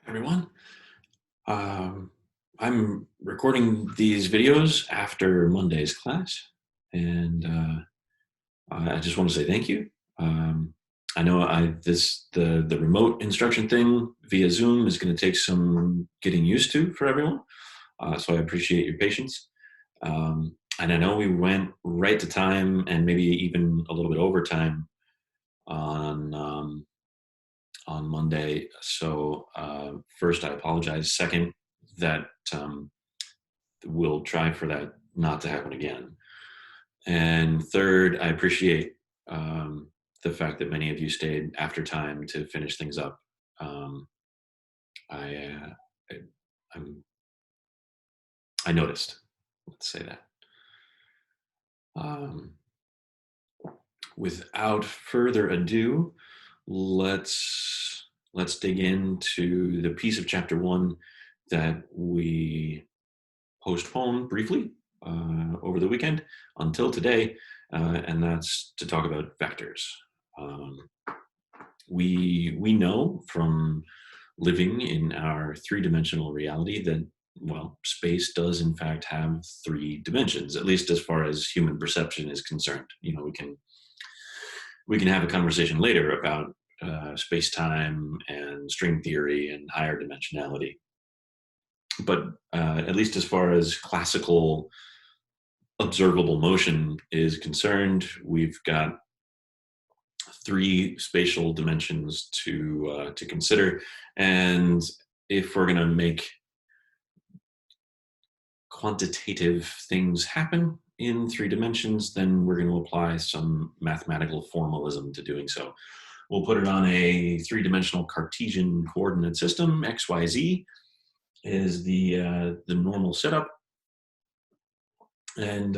Everyone. Um, I'm recording these videos after Monday's class, and I just want to say thank you. I know the remote instruction thing via Zoom is going to take some getting used to for everyone, so I appreciate your patience. And I know we went right to time and maybe even a little bit over time on Monday. So first, I apologize. Second, that we'll try for that not to happen again. And third, I appreciate the fact that many of you stayed after time to finish things up. Um, I, I, I'm, I noticed. Let's say that. Um, without further ado, let's dig into the piece of chapter 1 that we postponed briefly over the weekend until today, and that's to talk about vectors. Um, we know from living in our three-dimensional reality that, well, space does in fact have 3 dimensions, at least as far as human perception is concerned. You know, we can have a conversation later about space-time and string theory and higher dimensionality. But at least as far as classical observable motion is concerned, we've got 3 spatial dimensions to consider, and if we're going to make quantitative things happen in 3 dimensions, then we're going to apply some mathematical formalism to doing so. We'll put it on a 3-dimensional Cartesian coordinate system. XYZ is the normal setup, and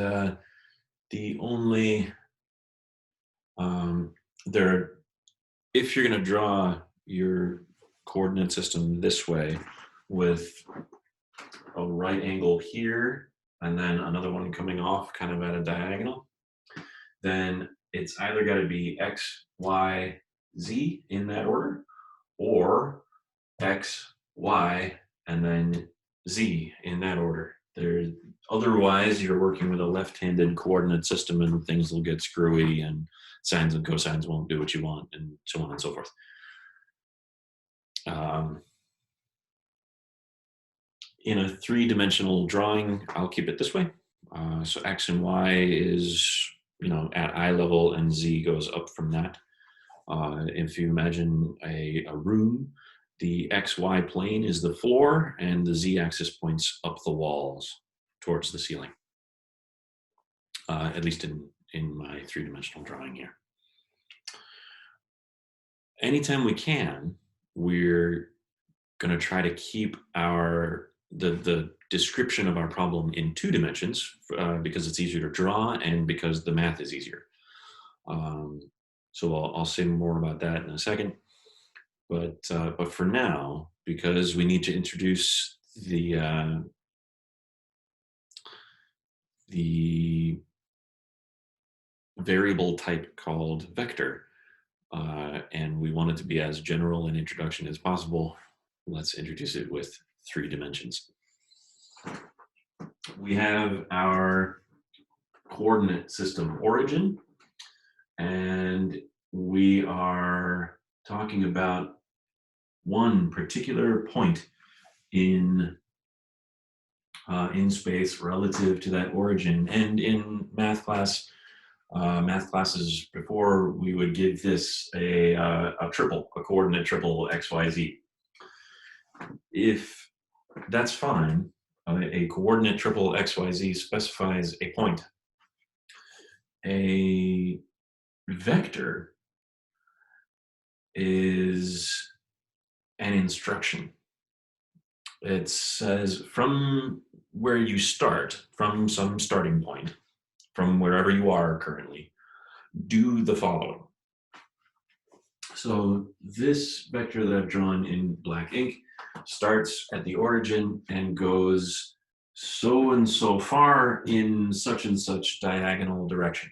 the only there, if you're going to draw your coordinate system this way with a right angle here and then another one coming off kind of at a diagonal, then it's either got to be X, Y, Z in that order, or X, Y, and then Z in that order. Otherwise, you're working with a left-handed coordinate system and things will get screwy and sines and cosines won't do what you want, and so on and so forth. In a 3-dimensional drawing, I'll keep it this way. So X and Y is, at eye level, and Z goes up from that. If you imagine a room, the XY plane is the floor, and the Z axis points up the walls towards the ceiling. At least in my 3-dimensional drawing here. Anytime we can, we're going to try to keep the description of our problem in 2 dimensions because it's easier to draw and because the math is easier. So I'll say more about that in a second. But for now, because we need to introduce the variable type called vector, and we want it to be as general an introduction as possible, let's introduce it with 3 dimensions. We have our coordinate system origin, and we are talking about one particular point in space relative to that origin. And in math classes before, we would give this a coordinate triple XYZ. If that's fine, a coordinate triple XYZ specifies a point. A vector is an instruction. It says from where you start, from some starting point, from wherever you are currently, do the following. So this vector that I've drawn in black ink starts at the origin and goes so and so far in such and such diagonal direction.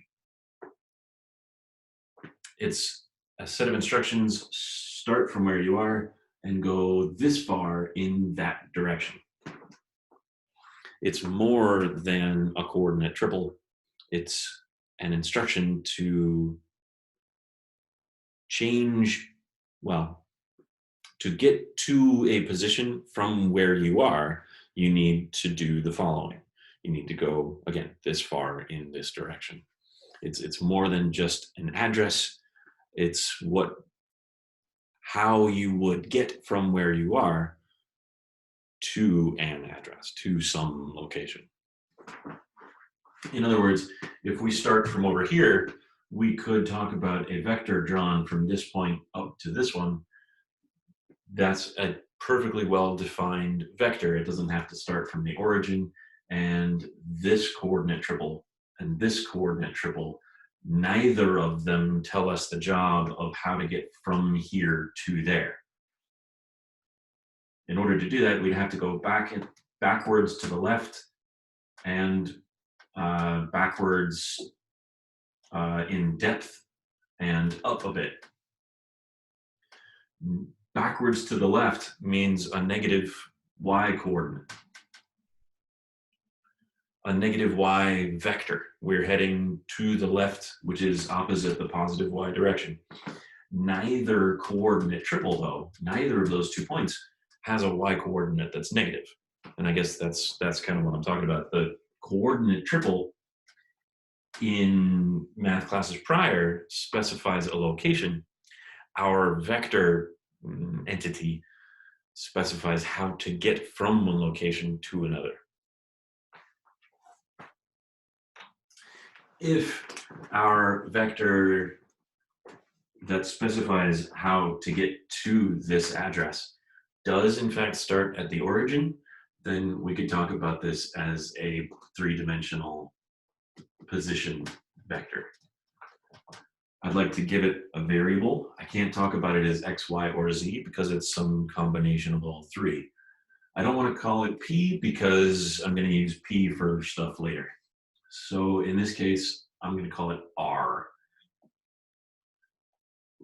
It's a set of instructions: start from where you are, and go this far in that direction. It's more than a coordinate triple. It's an instruction to change, well, to get to a position from where you are, you need to do the following. You need to go, again, this far in this direction. It's more than just an address. It's how you would get from where you are to an address, to some location. In other words, if we start from over here, we could talk about a vector drawn from this point up to this one. That's a perfectly well-defined vector. It doesn't have to start from the origin. And this coordinate triple and this coordinate triple, neither of them tell us the job of how to get from here to there. In order to do that, we'd have to go backwards to the left and backwards in depth and up a bit. Backwards to the left means a negative y coordinate, a negative y vector. We're heading to the left, which is opposite the positive y direction. Neither coordinate triple, though, neither of those 2 points has a y coordinate that's negative. And I guess that's kind of what I'm talking about. The coordinate triple in math classes prior specifies a location. Our vector entity specifies how to get from one location to another. If our vector that specifies how to get to this address does in fact start at the origin, then we could talk about this as a three-dimensional position vector. I'd like to give it a variable. I can't talk about it as x, y, or z because it's some combination of all three. I don't want to call it p because I'm going to use p for stuff later. So in this case, I'm going to call it r.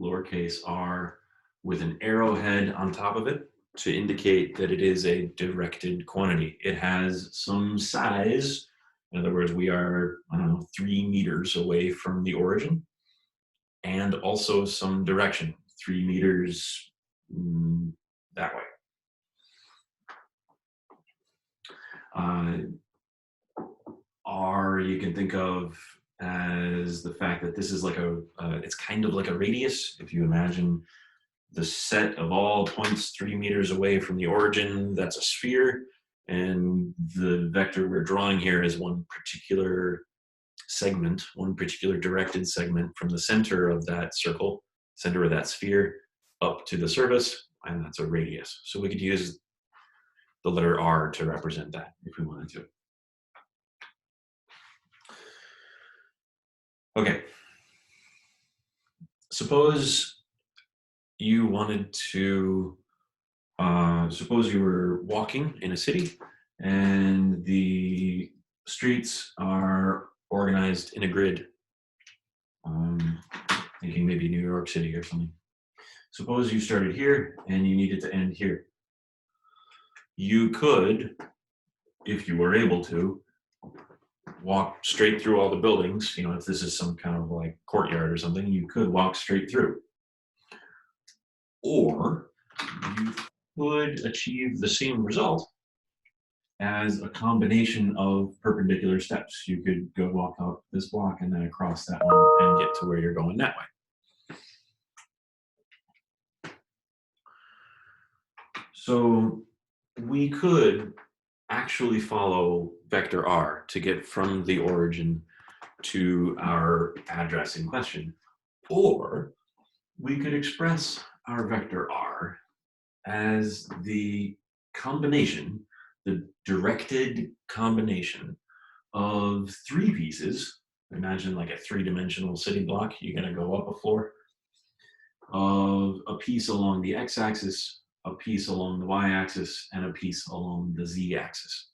Lowercase r with an arrowhead on top of it to indicate that it is a directed quantity. It has some size. In other words, we are, 3 meters away from the origin, and also some direction, 3 meters that way. R you can think of as the fact that this is like it's kind of like a radius. If you imagine the set of all points 3 meters away from the origin, that's a sphere. And the vector we're drawing here is one particular segment, one particular directed segment from the center of that circle, center of that sphere, up to the surface, and that's a radius. So we could use the letter R to represent that if we wanted to. Okay. Suppose you wanted to, suppose you were walking in a city and the streets are organized in a grid. Thinking maybe New York City or something. Suppose you started here and you needed to end here. You could, if you were able to, walk straight through all the buildings. If this is some kind of like courtyard or something, you could walk straight through. Or you could achieve the same result as a combination of perpendicular steps. You could go walk up this block and then across that one and get to where you're going that way. So we could actually follow vector r to get from the origin to our address in question. Or we could express our vector r as the combination, the directed combination of 3 pieces. Imagine like a 3-dimensional city block. You're going to go up a floor, of a piece along the x-axis, a piece along the y-axis, and a piece along the z-axis.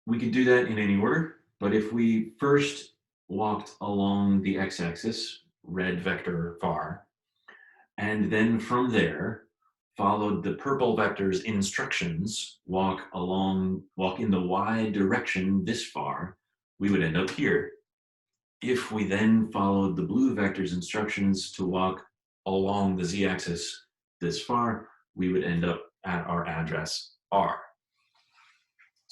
We could do that in any order. But if we first walked along the x-axis, red vector far, and then from there followed the purple vector's instructions, walk in the y direction this far, we would end up here. If we then followed the blue vector's instructions to walk along the z-axis this far, we would end up at our address R.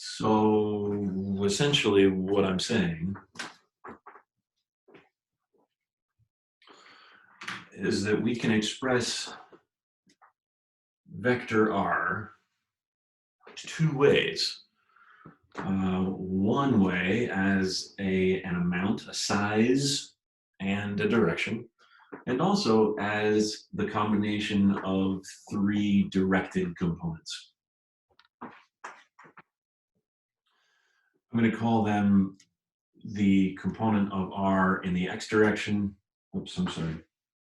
So essentially what I'm saying is that we can express vector R two ways. One way as an amount, a size, and a direction, and also as the combination of three directed components. I'm going to call them the component of R in the x direction. Oops, I'm sorry.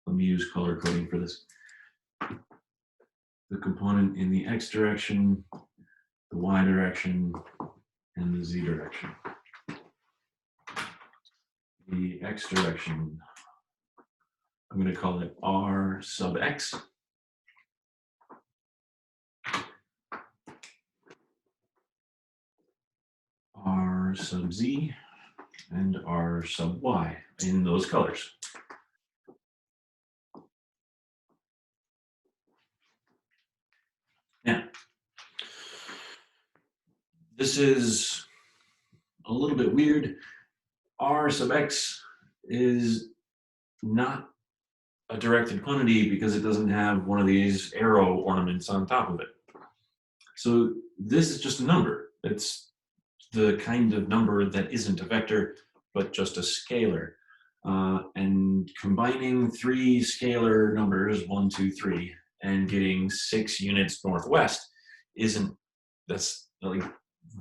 Let me use color coding for this. The component in the x direction, the y direction, and the z direction. The x direction, I'm going to call it R sub x. R sub z, and R sub y in those colors. Now, this is a little bit weird. R sub x is not a directed quantity because it doesn't have one of these arrow ornaments on top of it. So this is just a number. It's the kind of number that isn't a vector, but just a scalar. And combining three scalar numbers, 1, 2, 3, and getting 6 units northwest that's like,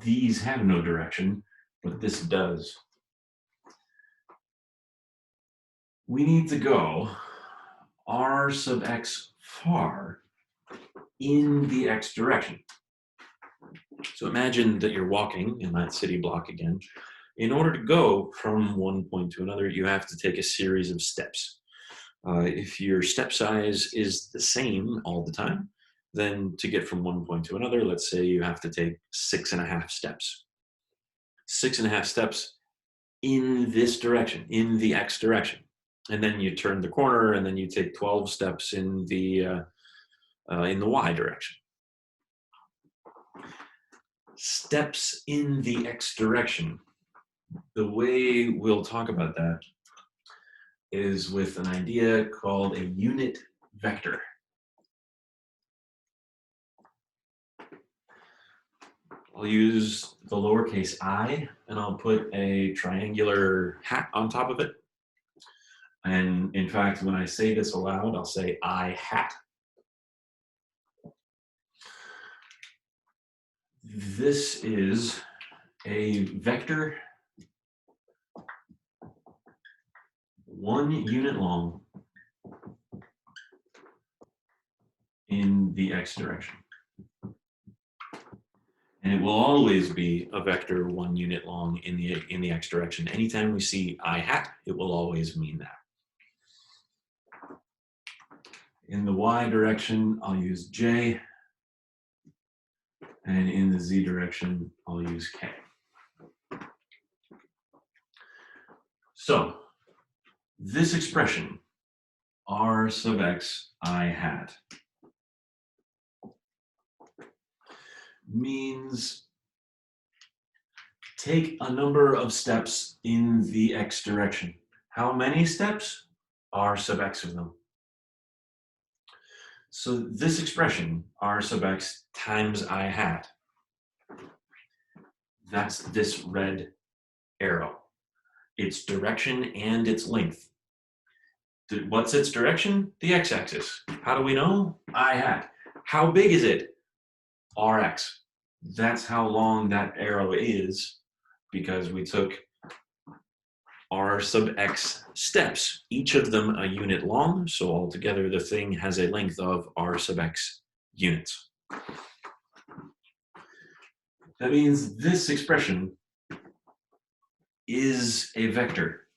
these have no direction, but this does. We need to go R sub x far in the x direction. So imagine that you're walking in that city block again. In order to go from one point to another, you have to take a series of steps. If your step size is the same all the time, then to get from one point to another, let's say you have to take 6.5 steps. 6.5 steps in this direction, in the x direction. And then you turn the corner and then you take 12 steps in the y direction. Steps in the x direction. The way we'll talk about that is with an idea called a unit vector. I'll use the lowercase I, and I'll put a triangular hat on top of it. And in fact, when I say this aloud, I'll say I hat. This is a vector 1 unit long in the x direction. And it will always be a vector 1 unit long in the x direction. Anytime we see I hat, it will always mean that. In the y direction, I'll use j. And in the z direction, I'll use k. So this expression, R sub x I hat, means take a number of steps in the x direction. How many steps? R sub x of them. So this expression, R sub x times I hat, that's this red arrow. Its direction and its length. What's its direction? The x-axis. How do we know? I hat. How big is it? Rx. That's how long that arrow is, because we took R sub x steps, each of them a unit long, so altogether the thing has a length of R sub x units. That means this expression is a vector.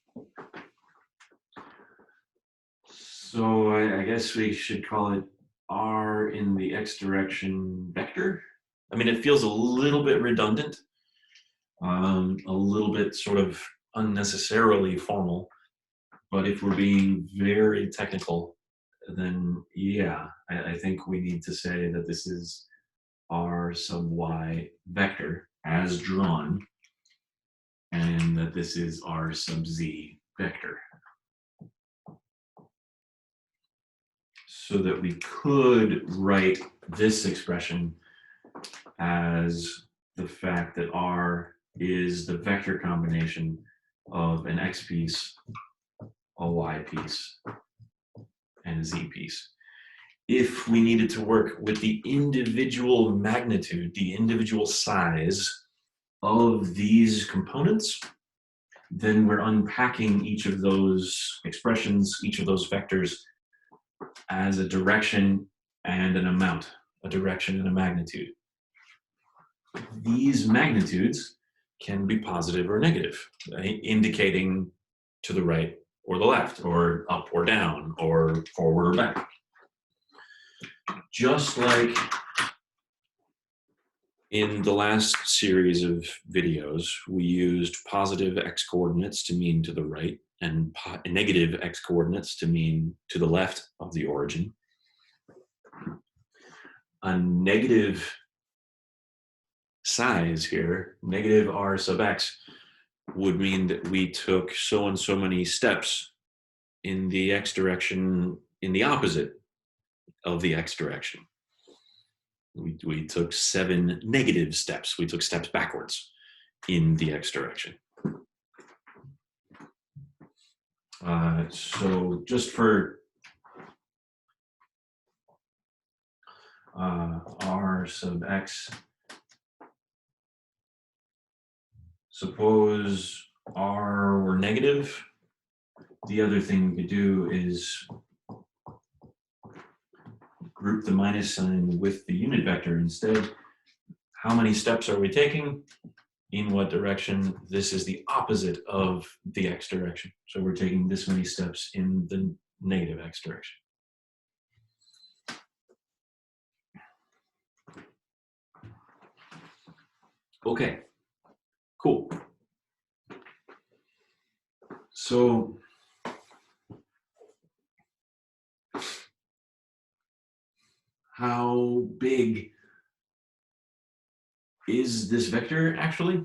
So I guess we should call it R in the x direction vector. I mean, it feels a little bit redundant, a little bit sort of unnecessarily formal, but if we're being very technical, then yeah, I think we need to say that this is R sub y vector as drawn, and that this is R sub z vector. So that we could write this expression as the fact that R is the vector combination of an x piece, a y piece, and a z piece. If we needed to work with the individual magnitude, the individual size of these components, then we're unpacking each of those expressions, each of those vectors, as a direction and an amount, a direction and a magnitude. These magnitudes can be positive or negative, right? Indicating to the right or the left, or up or down, or forward or back. Just like in the last series of videos, we used positive x coordinates to mean to the right and negative x coordinates to mean to the left of the origin. A negative size here, negative r sub x, would mean that we took so and so many steps in the x direction in the opposite of the x direction. We took 7 negative steps. We took steps backwards in the x direction. So just for r sub x, suppose r were negative. The other thing we could do is group the minus sign with the unit vector instead. How many steps are we taking? In what direction? This is the opposite of the x direction. So we're taking this many steps in the negative x direction. Okay, cool. So how big is this vector actually?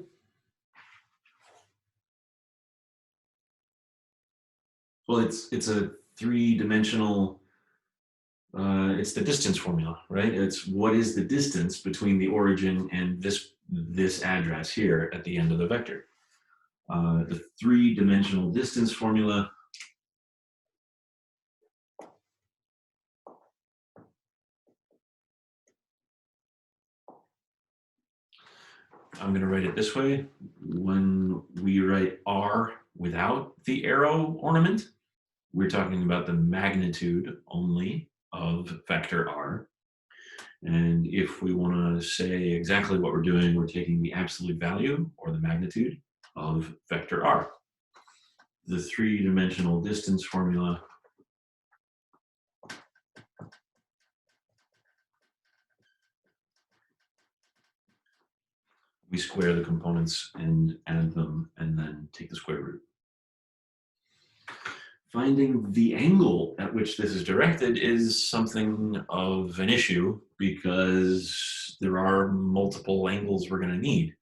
Well, it's a 3-dimensional, it's the distance formula, right? It's what is the distance between the origin and this address here at the end of the vector. The 3-dimensional distance formula I'm going to write it this way. When we write R without the arrow ornament, we're talking about the magnitude only of vector R. And if we want to say exactly what we're doing, we're taking the absolute value or the magnitude of vector R. The 3-dimensional distance formula we square the components and add them and then take the square root. Finding the angle at which this is directed is something of an issue because there are multiple angles we're going to need.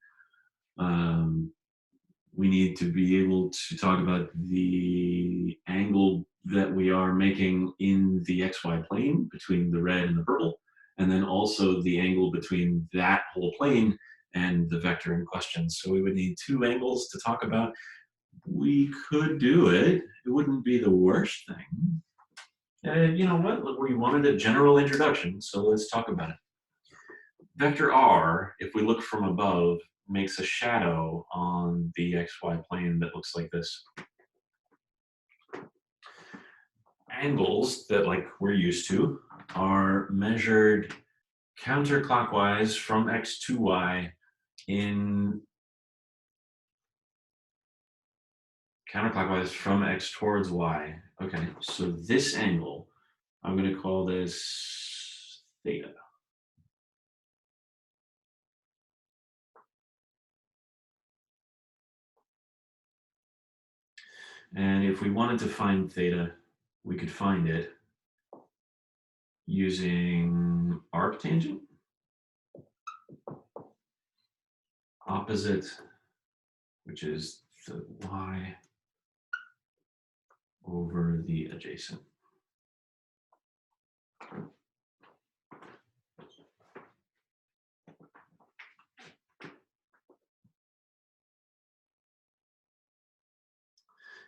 We need to be able to talk about the angle that we are making in the xy plane between the red and the purple, and then also the angle between that whole plane and the vector in question. So we would need 2 angles to talk about. We could do it. It wouldn't be the worst thing. You know what? Look, we wanted a general introduction, so let's talk about it. Vector R, if we look from above, makes a shadow on the xy plane that looks like this. Angles that, like we're used to, are measured counterclockwise from x to y in Counterclockwise from X towards Y. Okay, so this angle, I'm going to call this theta. And if we wanted to find theta, we could find it using arctangent, opposite, which is the y over the adjacent.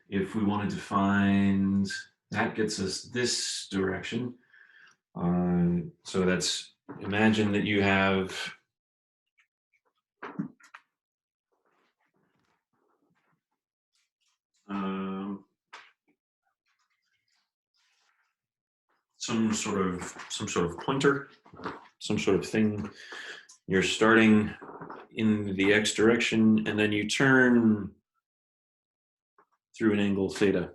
If we wanted to find, that gets us this direction. So that's, imagine that you have some sort of pointer, some sort of thing. You're starting in the X direction, and then you turn through an angle theta,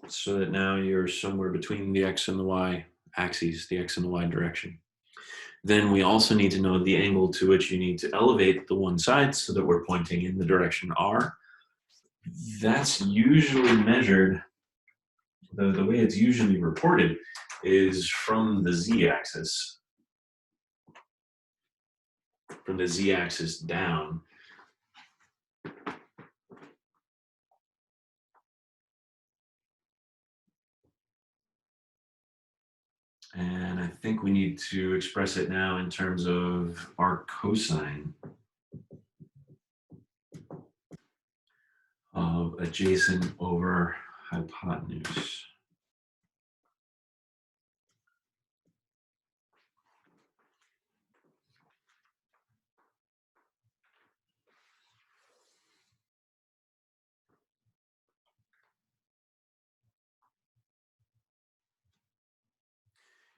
so that now you're somewhere between the X and the Y axes, the X and the Y direction. Then we also need to know the angle to which you need to elevate the one side so that we're pointing in the direction R. That's usually measured, the way it's usually reported is from the Z-axis. From the Z-axis down. And I think we need to express it now in terms of our cosine of adjacent over hypotenuse.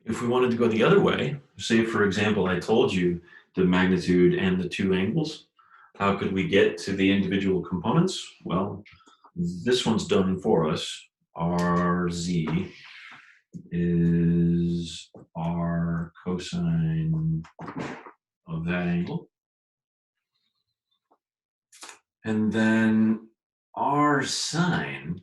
If we wanted to go the other way, say, for example, I told you the magnitude and the two angles, how could we get to the individual components? Well, this one's done for us. RZ is our cosine of that angle. And then our sine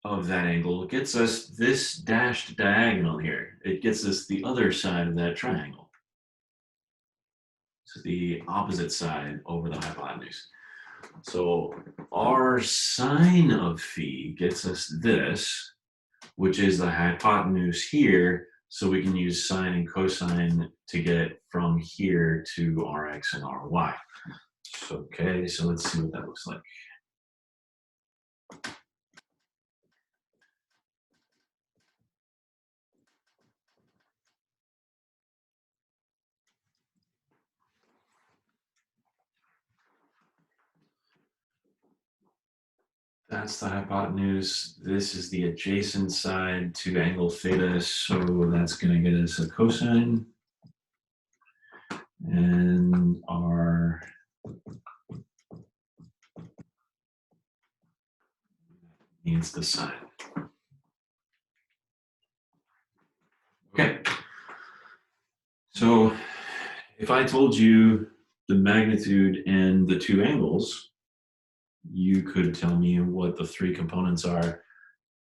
of that angle gets us this dashed diagonal here. It gets us the other side of that triangle. So the opposite side over the hypotenuse. So our sine of phi gets us this, which is the hypotenuse here. So we can use sine and cosine to get from here to Rx and Ry. Okay, so let's see what that looks like. That's the hypotenuse. This is the adjacent side to angle theta, so that's going to get us a cosine. And our needs the sine. Okay. So if I told you the magnitude and the two angles, you could tell me what the three components are.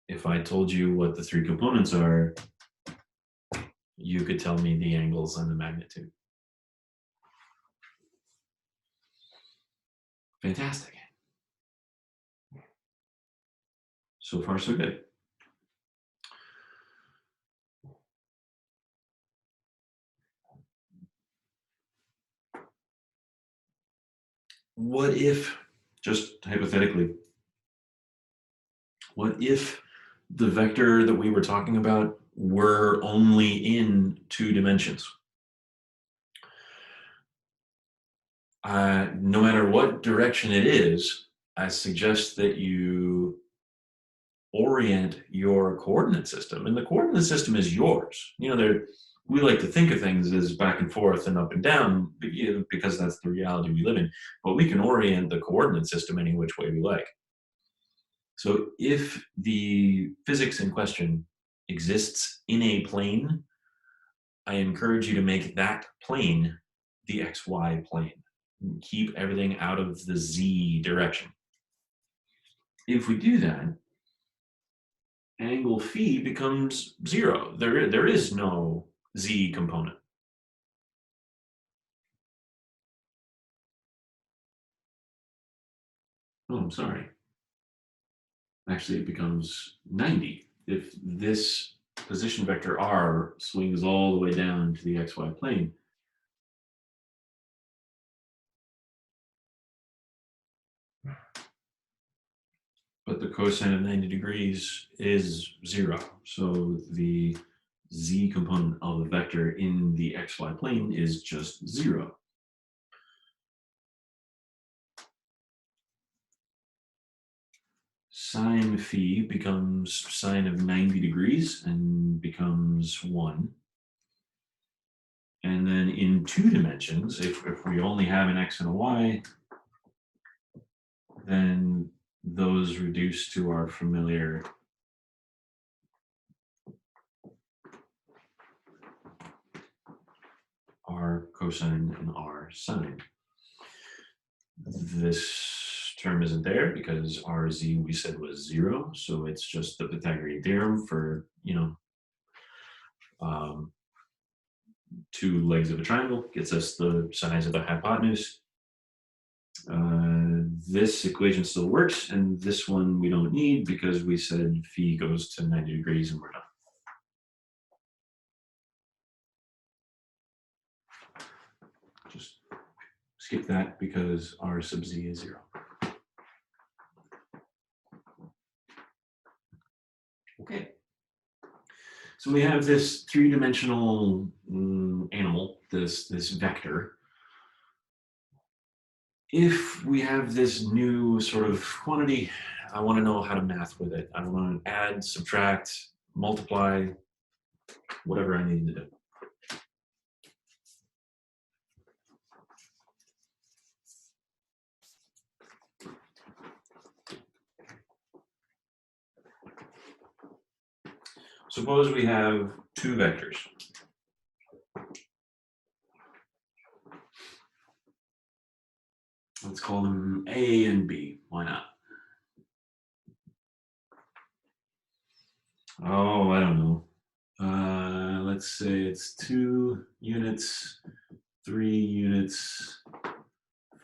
If I told you what the three components are, you could tell me the angles and the magnitude. Fantastic. So far, so good. What if, just hypothetically, what if the vector that we were talking about were only in 2 dimensions? No matter what direction it is, I suggest that you orient your coordinate system, and the coordinate system is yours. You know, we like to think of things as back and forth and up and down because that's the reality we live in. But we can orient the coordinate system any which way we like. So if the physics in question exists in a plane, I encourage you to make that plane the XY plane. Keep everything out of the Z direction. If we do that, angle phi becomes 0. There is no Z component. Oh, I'm sorry. Actually, it becomes 90. If this position vector r swings all the way down to the xy plane, but the cosine of 90 degrees is 0. So the z component of the vector in the xy plane is just 0. Sine phi becomes sine of 90 degrees and becomes 1. And then in 2 dimensions, if we only have an x and a y, then those reduce to our familiar r cosine and r sine. This term isn't there because rz we said was 0, so it's just the Pythagorean theorem for, two legs of a triangle gets us the size of the hypotenuse. This equation still works, and this one we don't need because we said phi goes to 90 degrees and we're done. Just skip that because r sub z is 0. Okay. So we have this three-dimensional animal, this vector. If we have this new sort of quantity, I want to know how to math with it. I want to add, subtract, multiply, whatever I need to do. Suppose we have two vectors. Let's call them A and B. Why not? Oh, I don't know. Let's say it's 2 units, 3 units,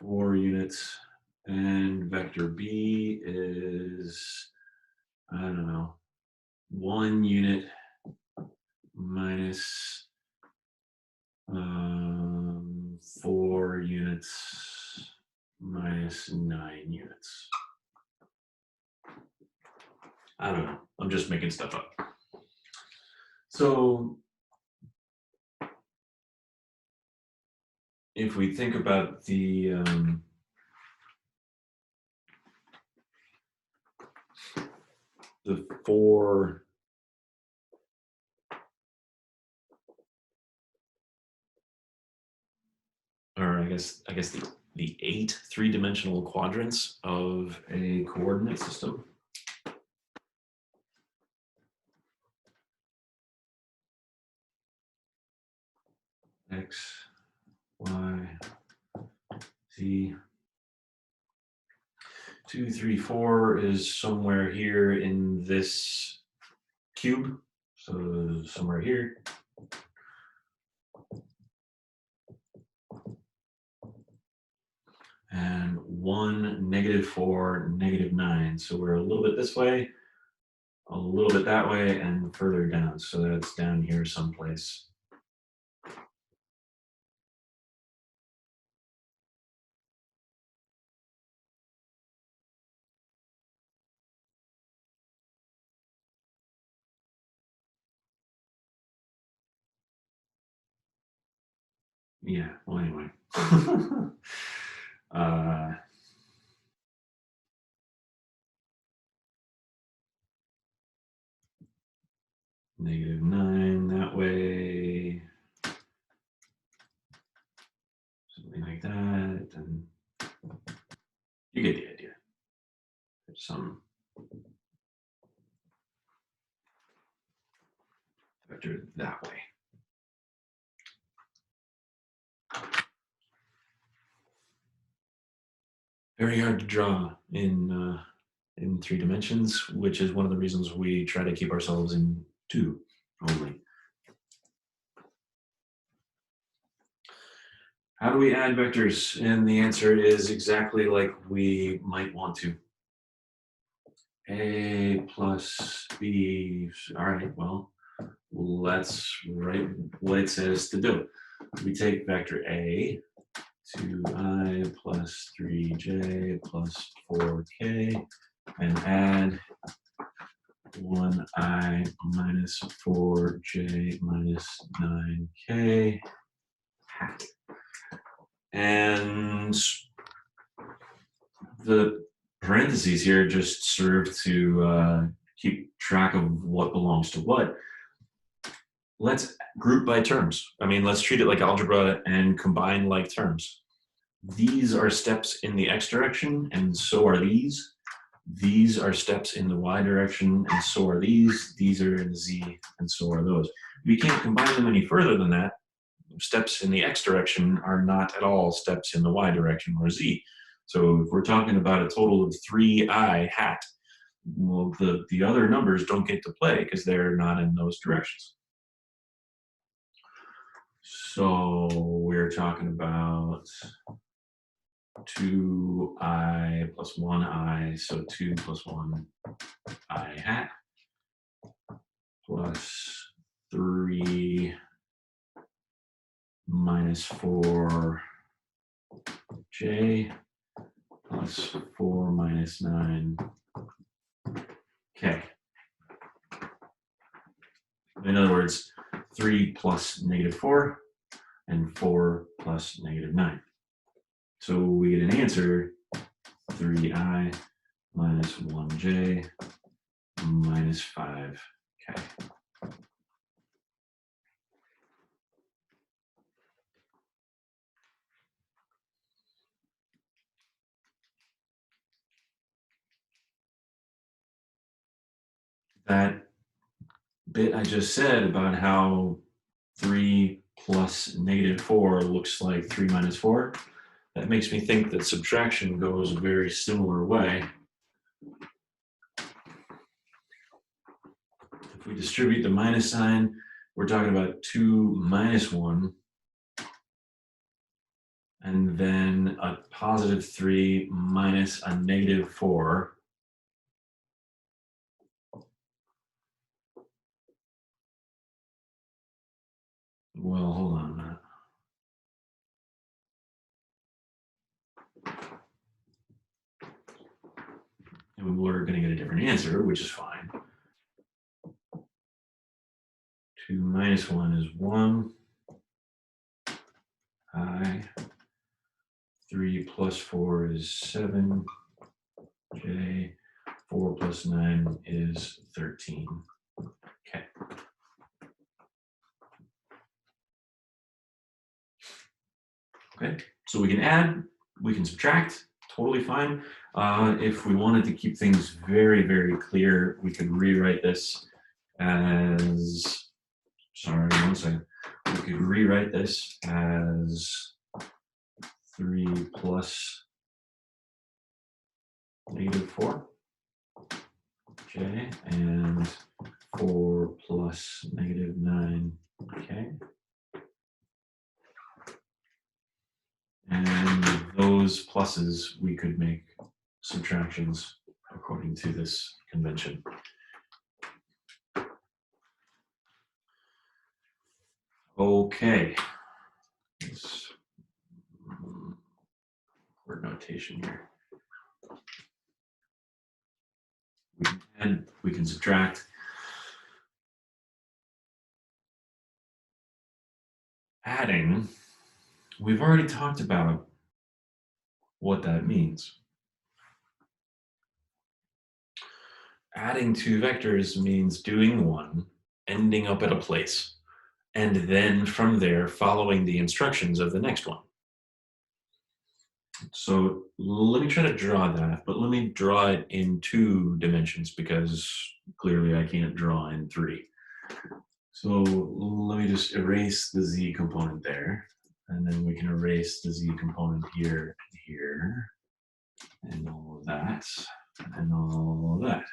4 units, and vector B is, I don't know, 1 unit minus 4 units minus 9 units. I don't know. I'm just making stuff up. So if we think about the four or I guess the 8 three-dimensional quadrants of a coordinate system. X, Y, Z. 2, 3, 4 is somewhere here in this cube. So somewhere here. And 1, -4, -9. So we're a little bit this way, a little bit that way, and further down. So that's down here someplace. Yeah, well, anyway. -9 that way. You get the idea. There's some vector that way. Very hard to draw in 3 dimensions, which is one of the reasons we try to keep ourselves in 2 only. How do we add vectors? And the answer is exactly like we might want to. A plus B. All right, well, let's write what it says to do. We take vector A, 2i plus 3j plus 4k, and add 1i minus 4j minus 9k hat. And the parentheses here just serve to keep track of what belongs to what. Let's group by terms. I mean, let's treat it like algebra and combine like terms. These are steps in the x direction, and so are these. These are steps in the y direction, and so are these. These are in z, and so are those. We can't combine them any further than that. Steps in the x direction are not at all steps in the y direction or z. So if we're talking about a total of 3i hat, well, the other numbers don't get to play because they're not in those directions. So we're talking about 2i plus 1i, so 2 plus 1i hat, plus 3 minus 4j plus 4 minus 9k. In other words, 3 plus negative 4 and 4 plus negative 9. So we get an answer, 3i minus 1j minus 5k. That bit I just said about how 3 plus negative 4 looks like 3 minus 4, that makes me think that subtraction goes a very similar way. If we distribute the minus sign, we're talking about 2 minus 1, and then a positive 3 minus a negative 4. Well, hold on a minute. And we're going to get a different answer, which is fine. 2 minus 1 is 1. I. 3 plus 4 is 7. J. 4 plus 9 is 13. Okay. Okay, so we can add, we can subtract, totally fine. If we wanted to keep things very, very clear, we could rewrite this as, sorry, one second. We could rewrite this as 3 plus negative 4, okay, and 4 plus negative 9, okay. And those pluses, we could make subtractions according to this convention. Okay. This word notation here. We can add, we can subtract. Adding, we've already talked about what that means. Adding two vectors means doing one, ending up at a place, and then from there following the instructions of the next one. So let me try to draw that, but let me draw it in 2 dimensions because clearly I can't draw in 3. So let me just erase the z component there, and then we can erase the z component here, here, and all of that, and all of that.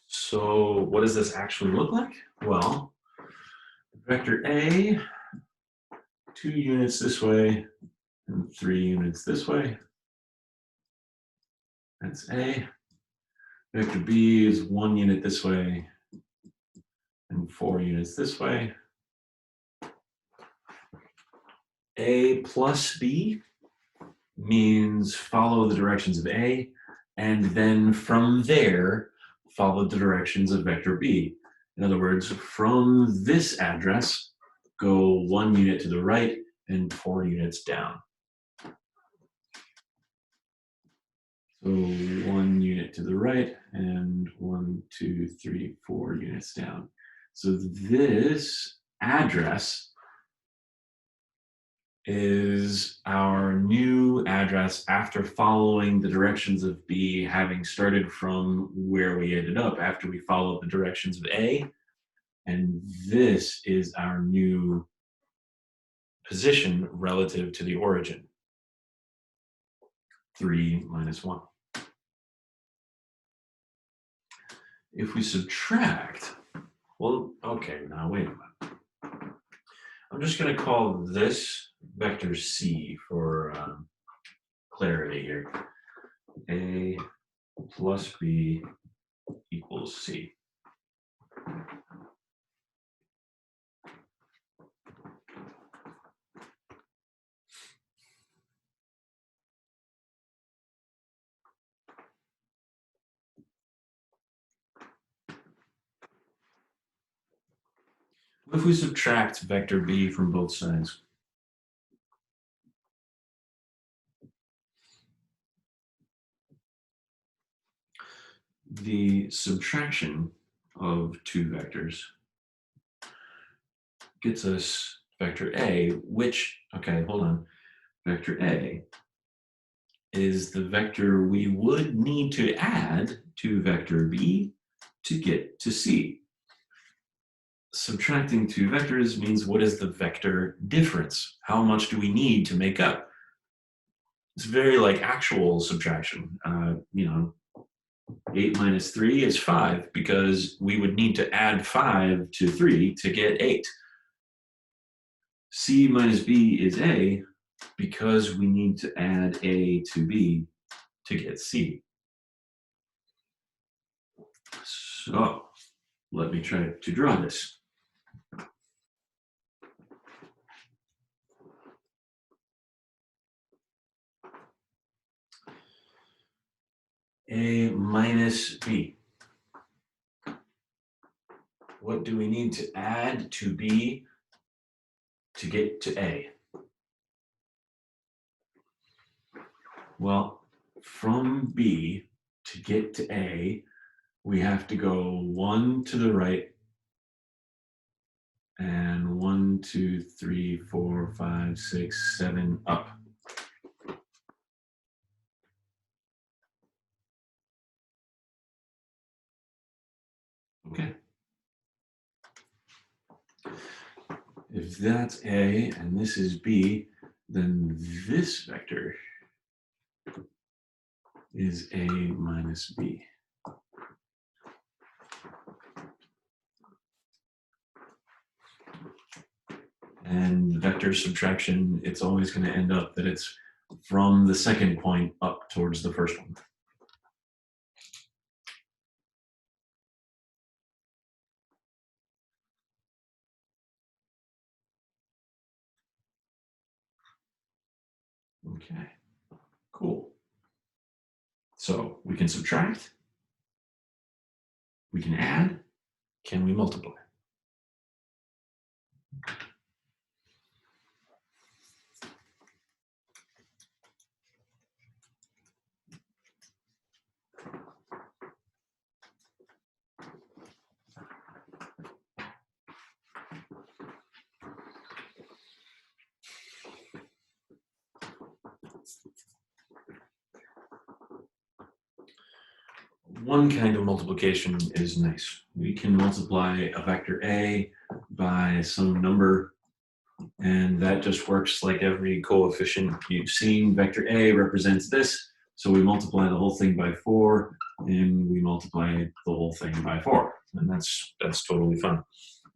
So what does this actually look like? Well, vector A, 2 units this way, and 3 units this way. That's A. Vector B is 1 unit this way, and 4 units this way. A plus B means follow the directions of A, and then from there, follow the directions of vector B. In other words, from this address, go 1 unit to the right and 4 units down. So 1 unit to the right and 1, 2, 3, 4 units down. So this address is our new address after following the directions of B, having started from where we ended up after we followed the directions of A. And this is our new position relative to the origin. 3 minus 1. If we subtract, well, okay, now wait a minute. I'm just going to call this vector C for clarity here. A plus B equals C. What if we subtract vector B from both sides? The subtraction of 2 vectors gets us vector A, which, okay, hold on. Vector A is the vector we would need to add to vector B to get to C. Subtracting 2 vectors means what is the vector difference? How much do we need to make up? It's very like actual subtraction. 8 minus 3 is 5 because we would need to add 5 to 3 to get 8. C minus B is A because we need to add A to B to get C. So let me try to draw this. A minus B. What do we need to add to B to get to A? Well, from B to get to A, we have to go 1 to the right and 1, 2, 3, 4, 5, 6, 7 up. Okay. If that's A and this is B, then this vector is A minus B. And vector subtraction, it's always going to end up that it's from the second point up towards the first one. Okay, cool. So we can subtract, we can add, can we multiply? One kind of multiplication is nice. We can multiply a vector A by some number, and that just works like every coefficient you've seen. Vector A represents this, so we multiply the whole thing by 4, and we multiply the whole thing by 4, and that's totally fun.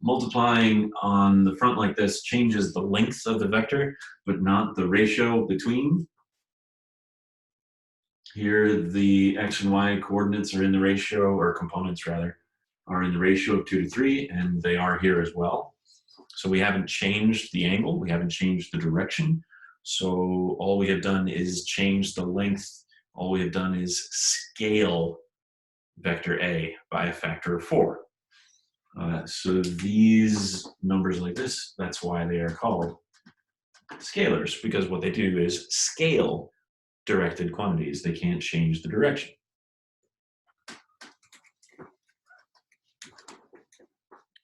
Multiplying on the front like this changes the length of the vector, but not the ratio between. Here, the x and y coordinates are in the ratio, or components rather, are in the ratio of 2 to 3, and they are here as well. So we haven't changed the angle, we haven't changed the direction. So all we have done is change the length. All we have done is scale vector A by a factor of 4. So these numbers like this, that's why they are called scalars, because what they do is scale directed quantities. They can't change the direction.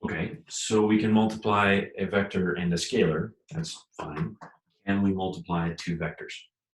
Okay, so we can multiply a vector and a scalar. That's fine. And we multiply two vectors.